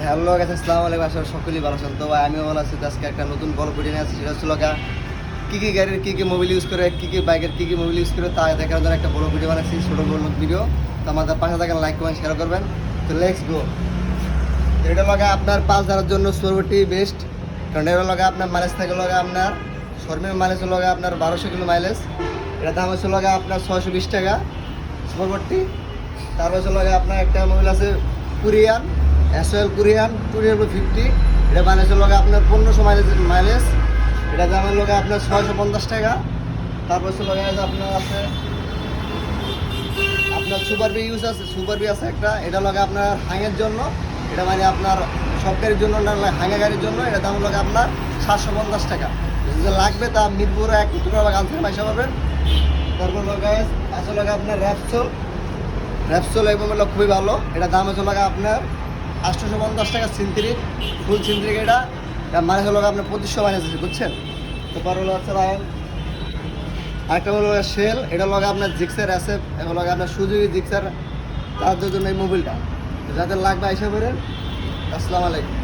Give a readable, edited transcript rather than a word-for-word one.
Hello guys, আসসালামু আলাইকুম। আসলে সকলেই ভালো আছেন। তো ভাই আমিও ভালো আছি। তো আজকে একটা নতুন গল্প ভিডিও নিয়ে আসছি। সেটা হচ্ছে কী কী গাড়ির কী কী মোবাইল ইউজ করে, কী কী বাইকের কী কী মোবাইল ইউজ করে তা দেখার জন্য একটা বড় ভিডিও বানাচ্ছি, ছোটো বড় ভিডিও। তো আমাদের পাশে থাকেন, লাইক করবেন, শেয়ার করবেন। তো লেটস গো। এটা আপনার পালসারের জন্য সোরবটি বেস্ট, কারণ এটা আপনার মাইলেজ থাকে আপনার সর্বনিম্ন মাইলেজ আপনার 1200 কিলো মাইলেজ। এটা দাম হচ্ছে আপনার 620 টাকা সোরবটি। তারপর হচ্ছে আপনার একটা মোবাইল আছে কোরিয়ান, SOL কোরিয়ান 250। এটা বানিয়েছে আপনার 1500 মাইলেজ। এটা দামের আপনার 650 টাকা। তারপর হচ্ছে আপনার আছে আপনার সুপার বি ইউজ আছে, সুপার বি আছে একটা। এটা আপনার হাঙের জন্য, এটা মানে আপনার সব গাড়ির জন্য না, হাঙা গাড়ির জন্য। এটা দাম আপনার 750 টাকা। যদি লাগবে তা মিরপুর 1 টুকরা গান থেকে পয়সা পাবেন। তারপর আসলে আপনার র্যাপসোল এবং খুবই ভালো। এটা দাম হচ্ছে আপনার 850 টাকা সিনথেটিক, ফুল সিনথেটিক। এটা মানে হলো আপনার 2500 মাইলেজ আছে, বুঝছেন। তারপর হচ্ছে আরেকটা হলো শেল। এটা আপনার জিক্সার আছে, আপনার সুজুকি জিক্সার। তার জন্য এই মোবাইলটা যাদের লাগবে আইসা করেন। আসসালামু আলাইকুম।